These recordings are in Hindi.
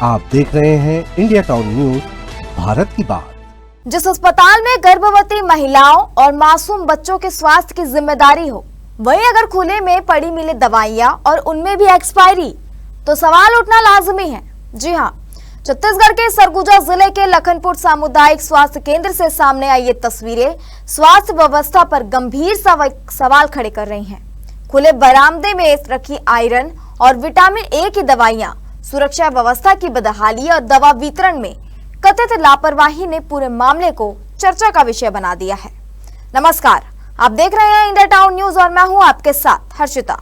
आप देख रहे हैं इंडिया टाउन न्यूज, भारत की बात। जिस अस्पताल में गर्भवती महिलाओं और मासूम बच्चों के स्वास्थ्य की जिम्मेदारी हो, वहीं अगर खुले में पड़ी मिले दवाइयां और उनमें भी एक्सपायरी, तो सवाल उठना लाजमी है। जी हां, छत्तीसगढ़ के सरगुजा जिले के लखनपुर सामुदायिक स्वास्थ्य केंद्र से सामने आई ये तस्वीरें स्वास्थ्य व्यवस्था पर गंभीर सवाल खड़े कर रही हैं। खुले बरामदे में रखी आयरन और विटामिन ए की दवाइयां, सुरक्षा व्यवस्था की बदहाली और दवा वितरण में कथित लापरवाही ने पूरे मामले को चर्चा का विषय बना दिया है। नमस्कार, आप देख रहे हैं इंडिया टाउन न्यूज और मैं हूं आपके साथ हर्षिता।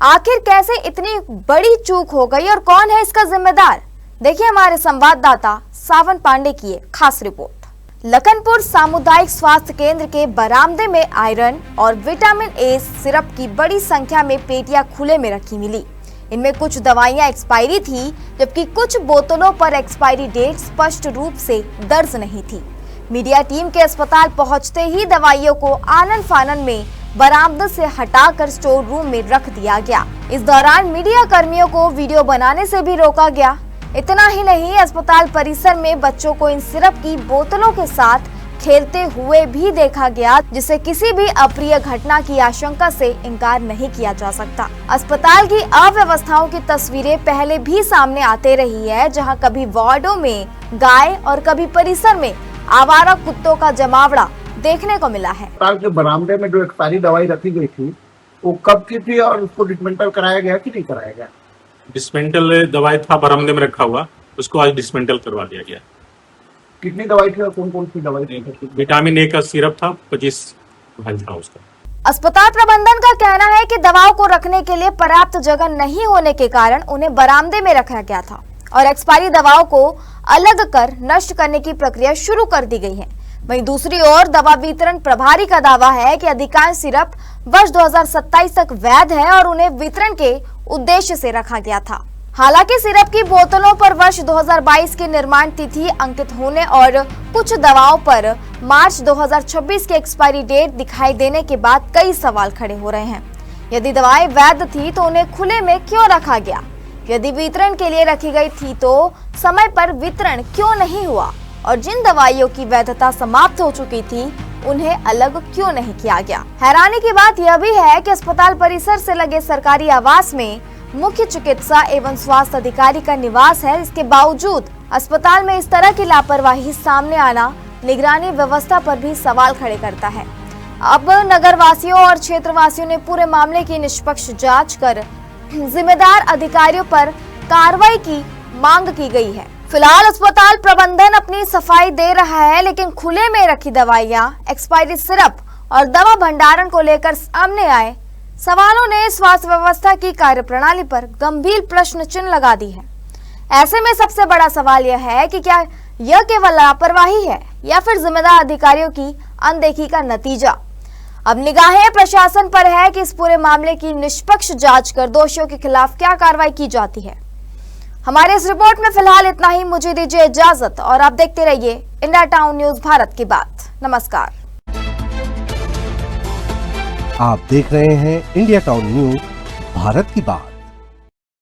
आखिर कैसे इतनी बड़ी चूक हो गई और कौन है इसका जिम्मेदार, देखिए हमारे संवाददाता सावन पांडे की एक खास रिपोर्ट। लखनपुर सामुदायिक स्वास्थ्य केंद्र के बरामदे में आयरन और विटामिन ए सिरप की बड़ी संख्या में पेटियां खुले में रखी मिली। इनमें कुछ दवाइयां एक्सपायरी थी, जबकि कुछ बोतलों पर एक्सपायरी डेट स्पष्ट रूप से दर्ज नहीं थी। मीडिया टीम के अस्पताल पहुंचते ही दवाइयों को आनन फानन में बरामदे से हटाकर स्टोर रूम में रख दिया गया। इस दौरान मीडिया कर्मियों को वीडियो बनाने से भी रोका गया। इतना ही नहीं, अस्पताल परिसर में बच्चों को इन सिरप की बोतलों के साथ खेलते हुए भी देखा गया, जिससे किसी भी अप्रिय घटना की आशंका से इनकार नहीं किया जा सकता। अस्पताल की अव्यवस्थाओं की तस्वीरें पहले भी सामने आते रही है, जहां कभी वार्डों में गाय और कभी परिसर में आवारा कुत्तों का जमावड़ा देखने को मिला है। अस्पताल के बरामदे में जो एक्सपायरी दवाई रखी गई थी, वो कब की थी और उसको डिस्मेंटल कराया गया कि नहीं कराया गया? डिस्मेंटल दवाई था बरामदे में रखा हुआ, उसको आज डिस्मेंटल करवा दिया गया। कितनी दवाई थी और कौन कौन सी दवाई थी? विटामिन ए का सिरप था, 25 भाई था उसका। अस्पताल प्रबंधन का कहना है कि दवाओं को रखने के लिए पर्याप्त जगह नहीं होने के कारण उन्हें बरामदे में रखा गया था और एक्सपायरी दवाओं को अलग कर नष्ट करने की प्रक्रिया शुरू कर दी गई है। वहीं दूसरी ओर दवा वितरण प्रभारी का दावा है कि अधिकांश सिरप वर्ष 2027 तक वैध है और उन्हें वितरण के उद्देश्य से रखा गया था। हालांकि सिरप की बोतलों पर वर्ष 2022 की निर्माण तिथि अंकित होने और कुछ दवाओं पर मार्च 2026 की एक्सपायरी डेट दिखाई देने के बाद कई सवाल खड़े हो रहे हैं। यदि दवाएं वैध थी तो उन्हें खुले में क्यों रखा गया? यदि वितरण के लिए रखी गई थी तो समय पर वितरण क्यों नहीं हुआ? और जिन दवाइयों की वैधता समाप्त हो चुकी थी, उन्हें अलग क्यों नहीं किया गया? हैरानी की बात यह भी है कि अस्पताल परिसर से लगे सरकारी आवास में मुख्य चिकित्सा एवं स्वास्थ्य अधिकारी का निवास है। इसके बावजूद अस्पताल में इस तरह की लापरवाही सामने आना निगरानी व्यवस्था पर भी सवाल खड़े करता है। अब नगरवासियों और क्षेत्रवासियों ने पूरे मामले की निष्पक्ष जांच कर जिम्मेदार अधिकारियों पर कार्रवाई की मांग की गई है। फिलहाल अस्पताल प्रबंधन अपनी सफाई दे रहा है, लेकिन खुले में रखी दवाइयां, एक्सपायरी सिरप और दवा भंडारण को लेकर सामने आए सवालों ने स्वास्थ्य व्यवस्था की कार्यप्रणाली पर गंभीर प्रश्न चिन्ह लगा दी है। ऐसे में सबसे बड़ा सवाल यह है कि क्या यह केवल लापरवाही है या फिर जिम्मेदार अधिकारियों की अनदेखी का नतीजा? अब निगाहें प्रशासन पर है कि इस पूरे मामले की निष्पक्ष जांच कर दोषियों के खिलाफ क्या कार्रवाई की जाती है। हमारे इस रिपोर्ट में फिलहाल इतना ही। मुझे दीजिए इजाजत और आप देखते रहिए इंडिया टाउन न्यूज, भारत की बात। नमस्कार। आप देख रहे हैं इंडिया टाउन न्यूज, भारत की बात।